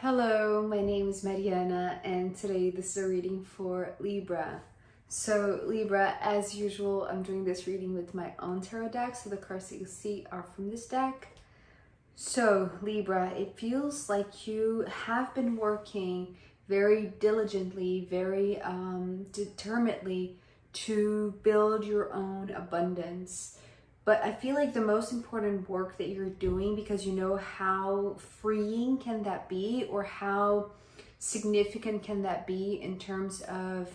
Hello, my name is Mariana and today this is a reading for Libra. So Libra, as usual, I'm doing this reading with my own tarot deck, so the cards that you see are from this deck. So Libra, it feels like you have been working very diligently, very determinedly to build your own abundance. But I feel like the most important work that you're doing, because you know how freeing can that be, or how significant can that be in terms of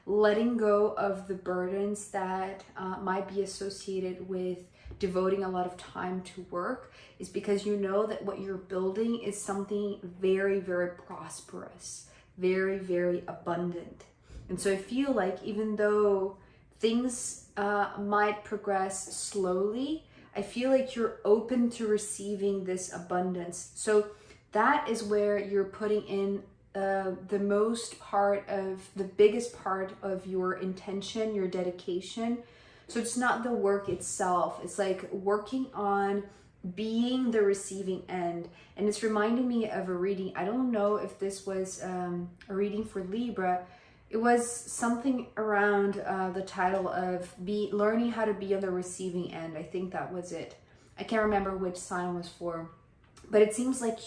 letting go of the burdens that might be associated with devoting a lot of time to work, is because you know that what you're building is something very, very prosperous, very, very abundant. And so I feel like even though things might progress slowly, I feel like you're open to receiving this abundance. So that is where you're putting in the most part of, the biggest part of your intention, your dedication. So it's not the work itself, it's like working on being the receiving end. And it's reminding me of a reading. I don't know if this was a reading for Libra. It was something around the title of learning how to be on the receiving end. I think that was it. I can't remember which sign was for, but it seems like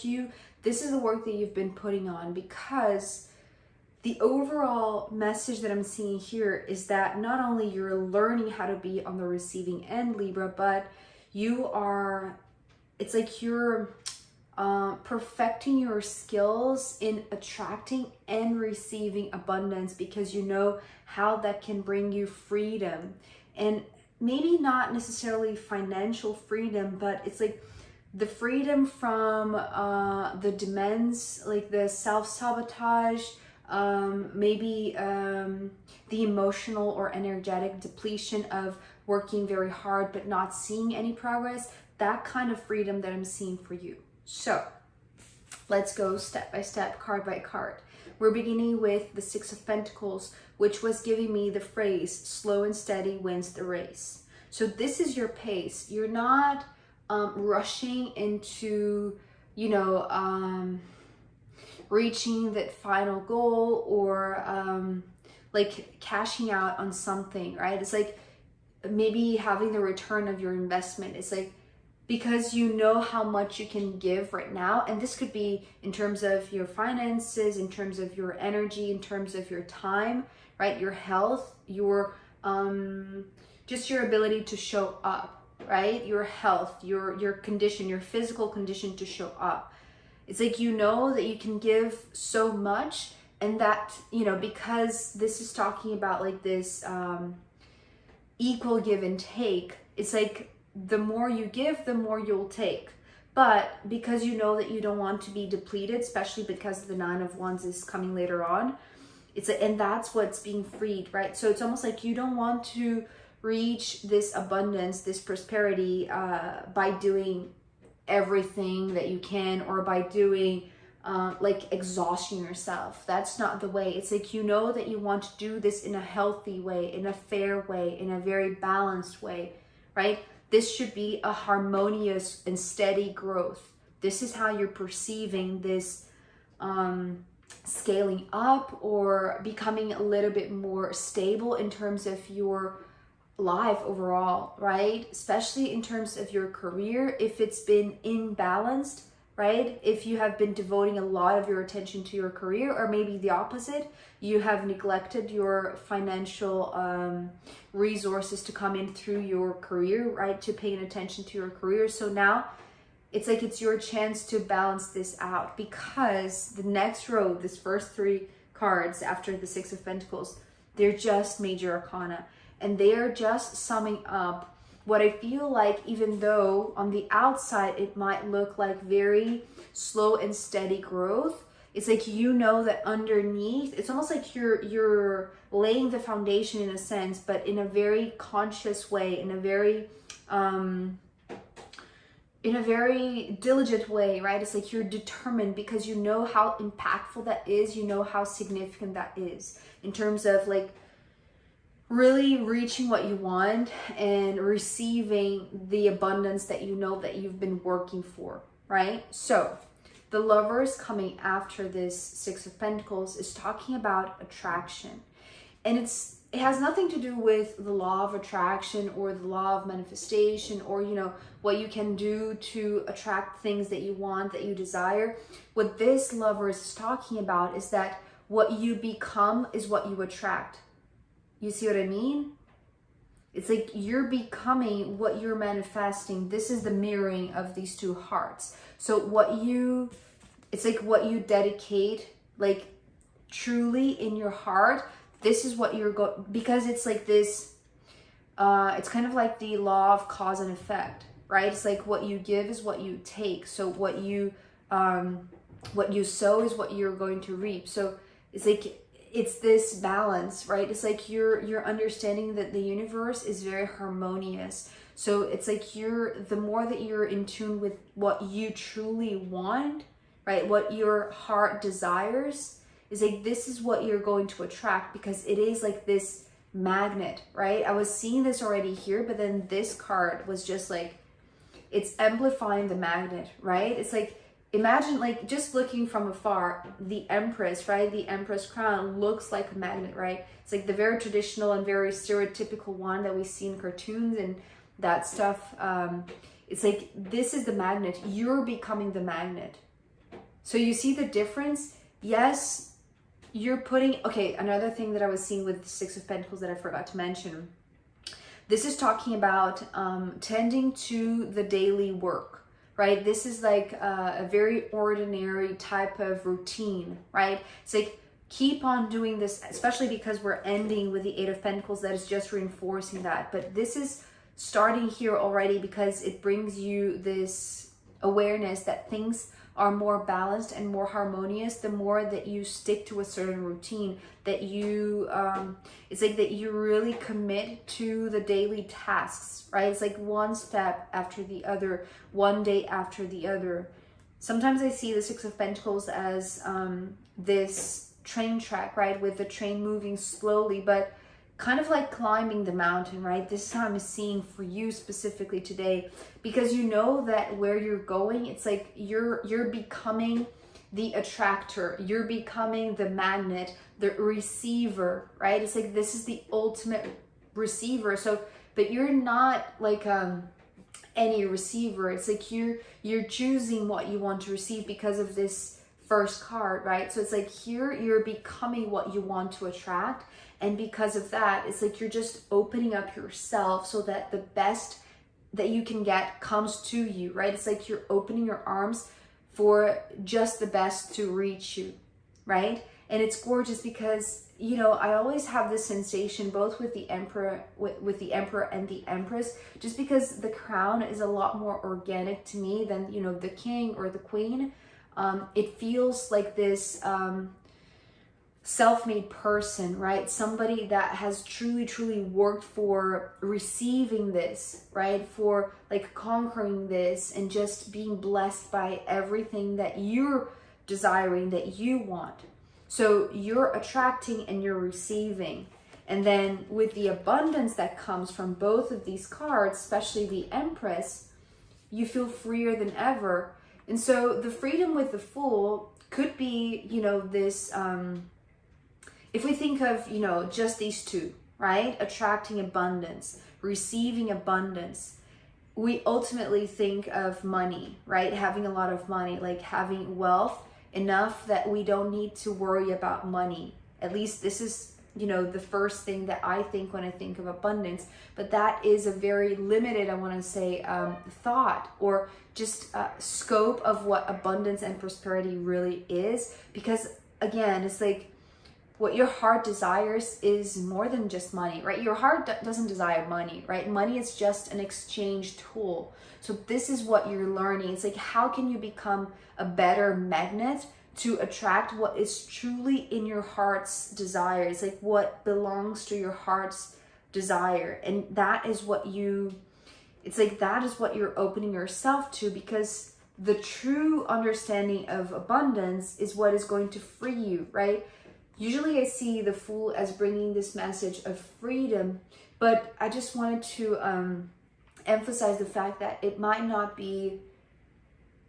this is the work that you've been putting on, because the overall message that I'm seeing here is that not only you're learning how to be on the receiving end, Libra, but it's like you're perfecting your skills in attracting and receiving abundance, because you know how that can bring you freedom. And maybe not necessarily financial freedom, but it's like the freedom from the demands, like the self-sabotage, maybe the emotional or energetic depletion of working very hard but not seeing any progress. That kind of freedom that I'm seeing for you. So let's go step by step, card by card. We're beginning with the Six of Pentacles, which was giving me the phrase, slow and steady wins the race. So this is your pace. You're not rushing into, reaching that final goal, or like cashing out on something, right? It's like maybe having the return of your investment. It's like, because you know how much you can give right now. And this could be in terms of your finances, in terms of your energy, in terms of your time, right? Your health, your just your ability to show up, right? Your health, your condition, your physical condition to show up. It's like, you know that you can give so much, and that, because this is talking about like this equal give and take, it's like, the more you give, the more you'll take. But because you know that you don't want to be depleted, especially because the Nine of Wands is coming later on, and that's what's being freed, right? So it's almost like you don't want to reach this abundance, this prosperity by doing everything that you can, or by doing like exhausting yourself. That's not the way. It's like, you know that you want to do this in a healthy way, in a fair way, in a very balanced way, right? This should be a harmonious and steady growth. This is how you're perceiving this scaling up, or becoming a little bit more stable in terms of your life overall, right? Especially in terms of your career, if it's been imbalanced, right? If you have been devoting a lot of your attention to your career, or maybe the opposite, you have neglected your financial resources to come in through your career, right? To paying attention to your career. So now it's like, it's your chance to balance this out, because the next row, this first three cards after the Six of Pentacles, they're just major arcana, and they are just summing up what I feel like, even though on the outside it might look like very slow and steady growth, it's like, that underneath, it's almost like you're laying the foundation in a sense, but in a very conscious way, in a very diligent way, right? It's like you're determined, because you know how impactful that is, you know how significant that is in terms of like really reaching what you want and receiving the abundance that you know that you've been working for, right? So The Lovers coming after this Six of Pentacles is talking about attraction. And it has nothing to do with the law of attraction or the law of manifestation or, you know, what you can do to attract things that you want, that you desire. What this Lovers is talking about is that what you become is what you attract. You see what I mean? It's like you're becoming what you're manifesting. This is the mirroring of these two hearts. So it's like what you dedicate, like truly in your heart, this is what because it's like this, it's kind of like the law of cause and effect, right? It's like what you give is what you take. So what you sow is what you're going to reap. So it's like, it's this balance, right? It's like you're understanding that the universe is very harmonious. So it's like the more that you're in tune with what you truly want, right? What your heart desires, is like, this is what you're going to attract, because it is like this magnet, right? I was seeing this already here, but then this card was just like, it's amplifying the magnet, right? It's like, imagine like just looking from afar, the Empress, right? The Empress crown looks like a magnet, right? It's like the very traditional and very stereotypical one that we see in cartoons and that stuff. It's like, this is the magnet. You're becoming the magnet. So you see the difference? Yes, you're putting, okay, another thing that I was seeing with the Six of Pentacles that I forgot to mention. This is talking about tending to the daily work. Right? This is like a very ordinary type of routine, right? It's like, keep on doing this, especially because we're ending with the Eight of Pentacles. That is just reinforcing that. But this is starting here already because it brings you this awareness that things are more balanced and more harmonious the more that you stick to a certain routine, that you it's like that you really commit to the daily tasks, right? It's like one step after the other, one day after the other. Sometimes I see the Six of Pentacles as this train track, right, with the train moving slowly, but kind of like climbing the mountain, right? This is how I'm seeing for you specifically today, because you know that where you're going, it's like you're becoming the attractor, you're becoming the magnet, the receiver, right? It's like, this is the ultimate receiver. So, but you're not like any receiver. It's like you're choosing what you want to receive because of this first card, right? So it's like here you're becoming what you want to attract. And because of that, it's like you're just opening up yourself so that the best that you can get comes to you, right? It's like you're opening your arms for just the best to reach you, right? And it's gorgeous because, you know, I always have this sensation both with the Emperor, with the Emperor and the Empress, just because the crown is a lot more organic to me than, you know, the King or the Queen. It feels like this self-made person, right? Somebody that has truly worked for receiving this, right? For like conquering this and just being blessed by everything that you're desiring, that you want. So you're attracting and you're receiving. And then with the abundance that comes from both of these cards, especially the Empress, you feel freer than ever. And so the freedom with the Fool could be, you know, this, if we think of, you know, just these two, right? Attracting abundance, receiving abundance. We ultimately think of money, right? Having a lot of money, like having wealth enough that we don't need to worry about money. At least this is, you know, the first thing that I think when I think of abundance. But that is a very limited, I want to say, thought or just scope of what abundance and prosperity really is. Because again, it's like, what your heart desires is more than just money, right? Your heart doesn't desire money, right? Money is just an exchange tool. So this is what you're learning. It's like, how can you become a better magnet to attract what is truly in your heart's desire? It's like what belongs to your heart's desire. And that is what it's like, that is what you're opening yourself to, because the true understanding of abundance is what is going to free you, right? Usually I see the Fool as bringing this message of freedom, but I just wanted to emphasize the fact that it might not be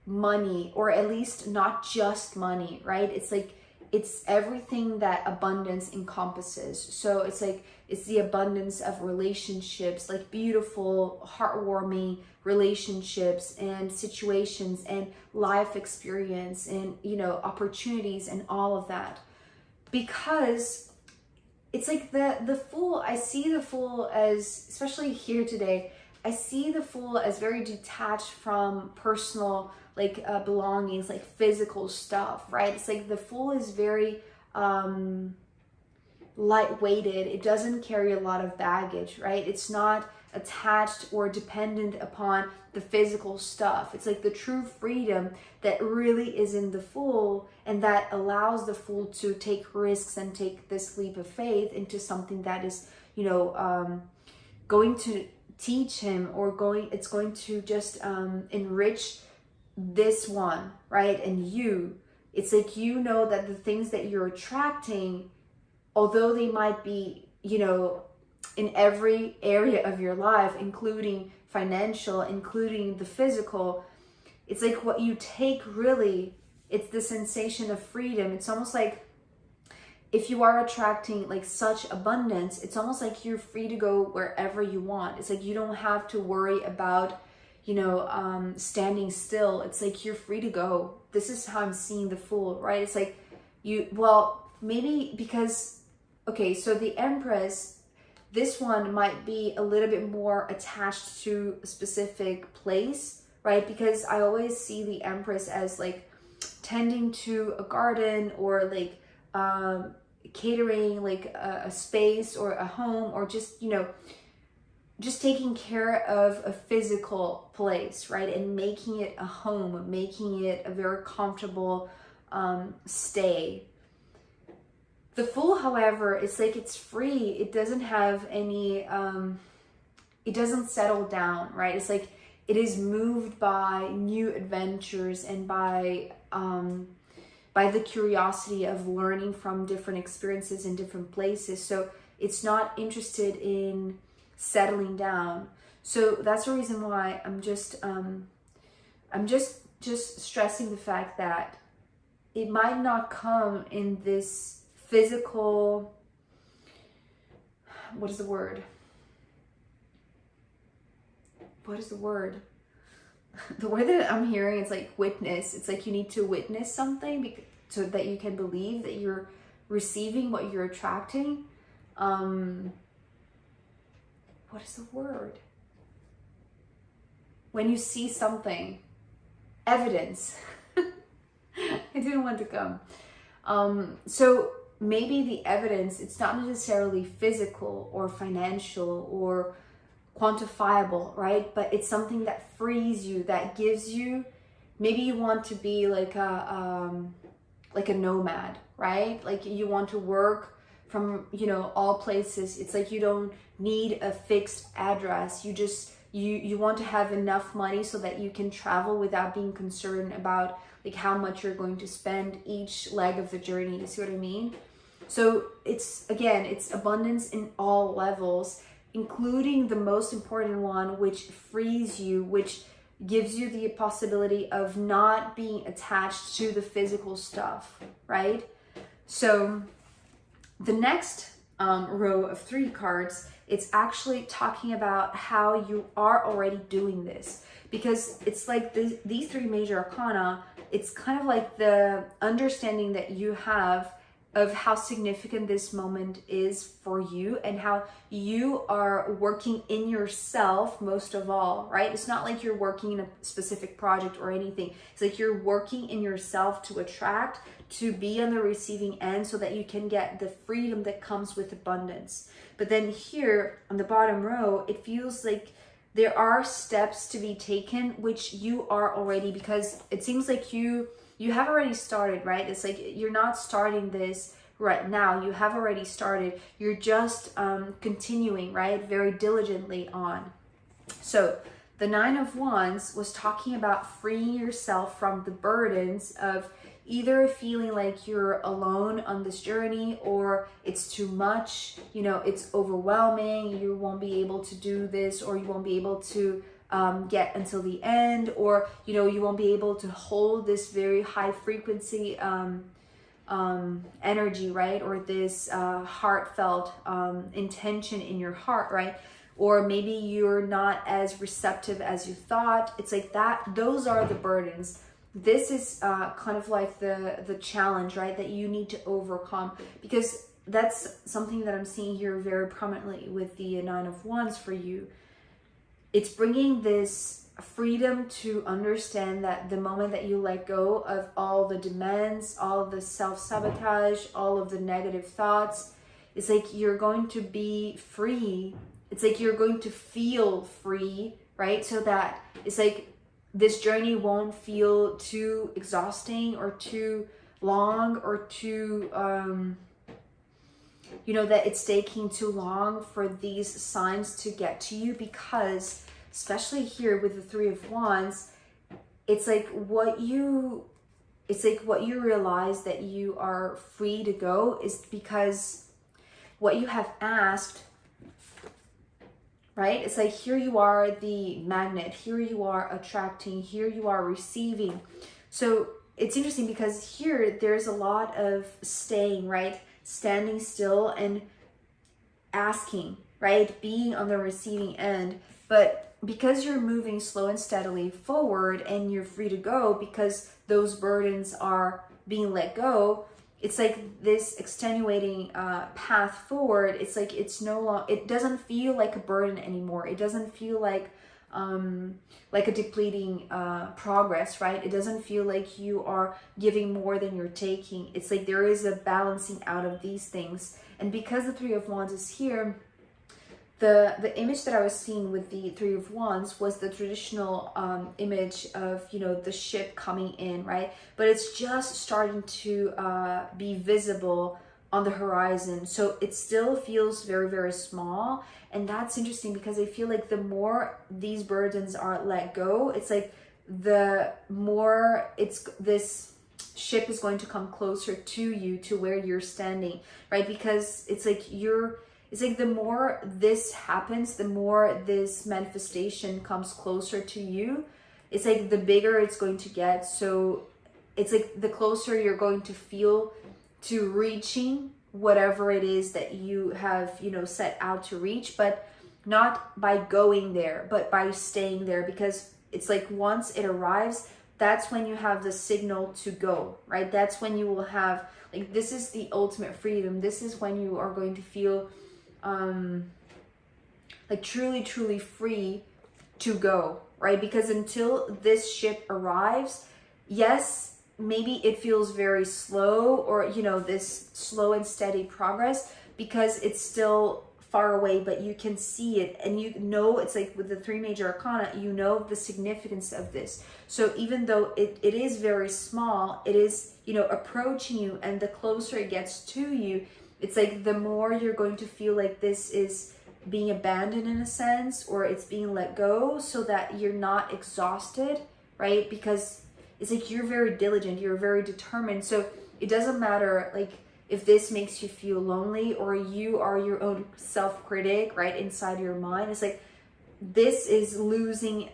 money, or at least not just money, right? It's like, it's everything that abundance encompasses. So it's like, it's the abundance of relationships, like beautiful, heartwarming relationships and situations and life experience and, you know, opportunities and all of that. Because it's like the Fool, I see the Fool as, especially here today, I see the Fool as very detached from personal, like belongings, like physical stuff, right? It's like the Fool is very light-weighted. It doesn't carry a lot of baggage, right? It's not attached or dependent upon the physical stuff. It's like the true freedom that really is in the Fool, and that allows the Fool to take risks and take this leap of faith into something that is, you know, going to teach him, or it's going to just enrich this one, right? And you, it's like, you know that the things that you're attracting, although they might be, you know, in every area of your life, including financial, including the physical, it's like what you take, really, it's the sensation of freedom. It's almost like, if you are attracting like such abundance, it's almost like you're free to go wherever you want. It's like you don't have to worry about, you know, standing still. It's like you're free to go. This is how I'm seeing the Fool, right? It's like well, maybe because, okay, so the Empress, this one might be a little bit more attached to a specific place, right? Because I always see the Empress as like tending to a garden, or like catering like a space or a home, or just, you know, just taking care of a physical place, right? And making it a home, making it a very comfortable stay. The Fool, however, it's like it's free. It doesn't have any, it doesn't settle down, right? It's like it is moved by new adventures and by the curiosity of learning from different experiences in different places. So it's not interested in settling down. So that's the reason why I'm just stressing the fact that it might not come in this physical, what is the word? The word that I'm hearing is like witness. It's like you need to witness something so that you can believe that you're receiving what you're attracting. What is the word? When you see something, evidence. I didn't want to come. So maybe the evidence, it's not necessarily physical or financial or quantifiable, right? But it's something that frees you, that gives you, maybe you want to be like a nomad, right? Like you want to work from, you know, all places. It's like you don't need a fixed address. You just, you want to have enough money so that you can travel without being concerned about like how much you're going to spend each leg of the journey. You see what I mean? So it's, again, it's abundance in all levels, including the most important one, which frees you, which gives you the possibility of not being attached to the physical stuff, right? So the next row of 3 cards, it's actually talking about how you are already doing this, because it's like these 3 major arcana, it's kind of like the understanding that you have of how significant this moment is for you and how you are working in yourself most of all, right? It's not like you're working in a specific project or anything. It's like you're working in yourself to attract, to be on the receiving end so that you can get the freedom that comes with abundance. But then here on the bottom row, it feels like there are steps to be taken, which you are already, because it seems like you have already started, right? It's like you're not starting this right now. You have already started. You're just continuing, right? Very diligently on. So the 9 of Wands was talking about freeing yourself from the burdens of either feeling like you're alone on this journey, or it's too much, you know, it's overwhelming, you won't be able to do this, or you won't be able to get until the end, or you know, you won't be able to hold this very high frequency energy, right? Or this heartfelt intention in your heart, right? Or maybe you're not as receptive as you thought. It's like that. Those are the burdens. This is kind of like the challenge, right? That you need to overcome, because that's something that I'm seeing here very prominently with the Nine of Wands for you. It's bringing this freedom to understand that the moment that you let go of all the demands, all of the self-sabotage, all of the negative thoughts, it's like you're going to be free. It's like you're going to feel free, right? So that it's like this journey won't feel too exhausting or too long or too, you know, that it's taking too long for these signs to get to you, because especially here with the Three of Wands, it's like what you realize that you are free to go is because what you have asked, right? It's like here you are the magnet, here you are attracting, here you are receiving. So it's interesting because here there's a lot of staying, right? Standing still and asking, right? Being on the receiving end. But because you're moving slow and steadily forward and you're free to go because those burdens are being let go, it's like this extenuating path forward. It's like it's no longer, it doesn't feel like a burden anymore. It doesn't feel like a depleting progress, right? It doesn't feel like you are giving more than you're taking. It's like there is a balancing out of these things. And because the Three of Wands is here, the image that I was seeing with the Three of Wands was the traditional image of, you know, the ship coming in, right? But it's just starting to be visible on the horizon. So it still feels very, very small. And that's interesting because I feel like the more these burdens are let go, it's like the more this ship is going to come closer to you, to where you're standing, right? Because it's like the more this happens, the more this manifestation comes closer to you. It's like the bigger it's going to get. So it's like the closer you're going to feel to reaching whatever it is that you have, you know, set out to reach, but not by going there, but by staying there. Because it's like once it arrives, that's when you have the signal to go, right? That's when you will have, like, this is the ultimate freedom. This is when you are going to feel like truly free to go, right? Because until this ship arrives, yes, maybe it feels very slow, or, you know, this slow and steady progress because it's still far away, but you can see it. And you know, it's like with the three major arcana, you know the significance of this. So even though it is very small, it is, you know, approaching you, and the closer it gets to you, it's like the more you're going to feel like this is being abandoned in a sense, or it's being let go, so that you're not exhausted, right? Because it's like you're very diligent, you're very determined. So it doesn't matter, like, if this makes you feel lonely, or you are your own self-critic, right, inside your mind. It's like this is losing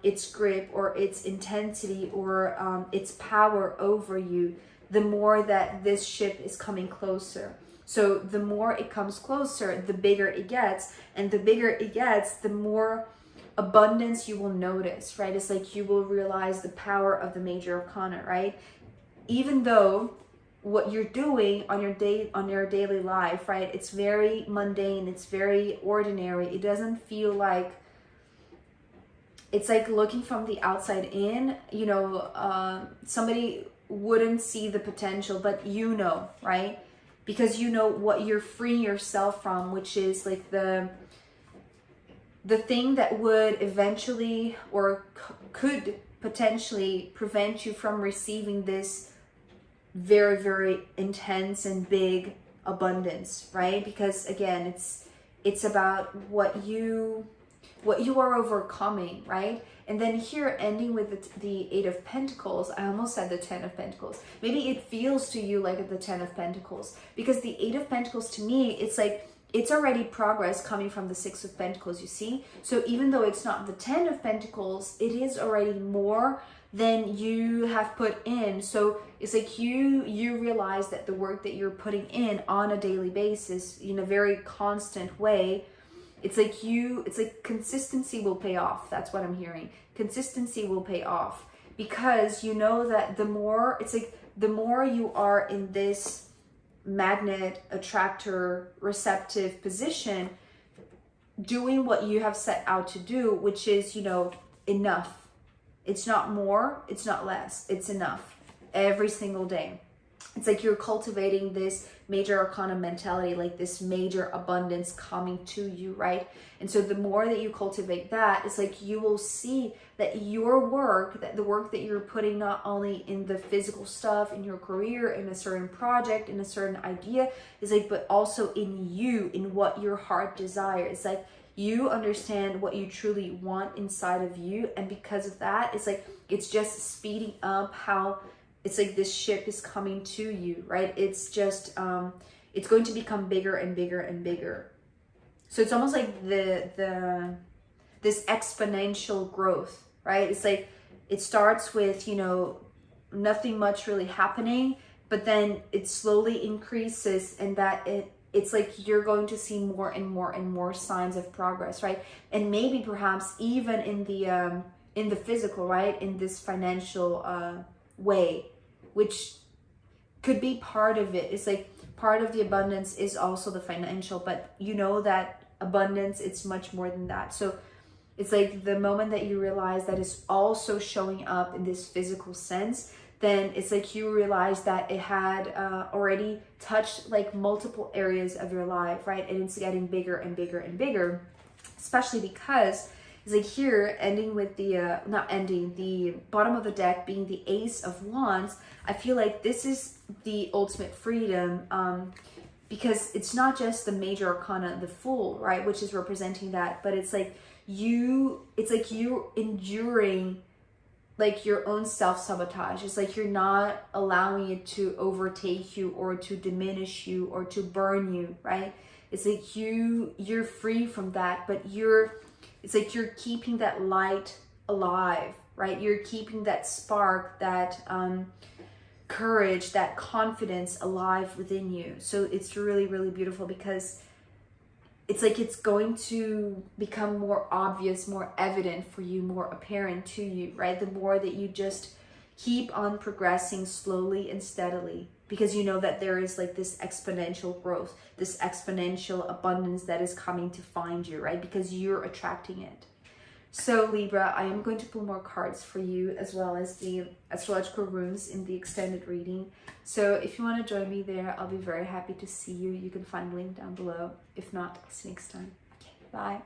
its grip or its intensity or its power over you the more that this ship is coming closer. So the more it comes closer, the bigger it gets, and the bigger it gets, the more abundance you will notice, right? It's like you will realize the power of the major arcana, right? Even though what you're doing on your daily life, right, it's very mundane, it's very ordinary. It doesn't feel like, it's like looking from the outside in, you know, somebody wouldn't see the potential, but you know, right? Because you know what you're freeing yourself from, which is like the thing that would eventually or could potentially prevent you from receiving this very, very intense and big abundance, right? Because again, it's about what you are overcoming, right? And then here, ending with the Eight of Pentacles, I almost said the Ten of Pentacles. Maybe it feels to you like the Ten of Pentacles, because the Eight of Pentacles, to me, it's like it's already progress coming from the Six of Pentacles, you see? So even though it's not the Ten of Pentacles, it is already more than you have put in. So it's like you realize that the work that you're putting in on a daily basis in a very constant way, it's like consistency will pay off. That's what I'm hearing. Consistency will pay off, because you know that the more, it's like the more you are in this magnet, attractor, receptive position, doing what you have set out to do, which is, you know, enough. It's not more, it's not less, it's enough every single day. It's like you're cultivating this major arcana mentality, like this major abundance coming to you, right? And so the more that you cultivate that, it's like you will see that your work, that the work that you're putting not only in the physical stuff, in your career, in a certain project, in a certain idea, is like, but also in you, in what your heart desires. It's like you understand what you truly want inside of you. And because of that, it's like, it's just speeding up how it's like this ship is coming to you, right? It's just, it's going to become bigger and bigger and bigger. So it's almost like this exponential growth, right? It's like, it starts with, you know, nothing much really happening, but then it slowly increases, and that it's like you're going to see more and more and more signs of progress, right? And maybe perhaps even in the physical, right? In this financial way, which could be part of it. It's like part of the abundance is also the financial, but you know that abundance, it's much more than that. So it's like the moment that you realize that it's also showing up in this physical sense, then it's like you realize that it had already touched like multiple areas of your life, right? And it's getting bigger and bigger and bigger, especially because it's like here ending with the the bottom of the deck being the Ace of Wands. I feel like this is the ultimate freedom, because it's not just the major arcana, the Fool, right, which is representing that, but it's like you enduring like your own self-sabotage. It's like you're not allowing it to overtake you or to diminish you or to burn you, right? It's like you're free from that, but it's like you're keeping that light alive, right? You're keeping that spark, that courage, that confidence alive within you. So it's really, really beautiful, because it's like it's going to become more obvious, more evident for you, more apparent to you, right? The more that you just keep on progressing slowly and steadily, because you know that there is like this exponential growth, this exponential abundance that is coming to find you, right? Because you're attracting it. So Libra, I am going to pull more cards for you, as well as the astrological runes in the extended reading. So if you want to join me there, I'll be very happy to see you. You can find the link down below. If not, I'll see you next time. Okay, bye.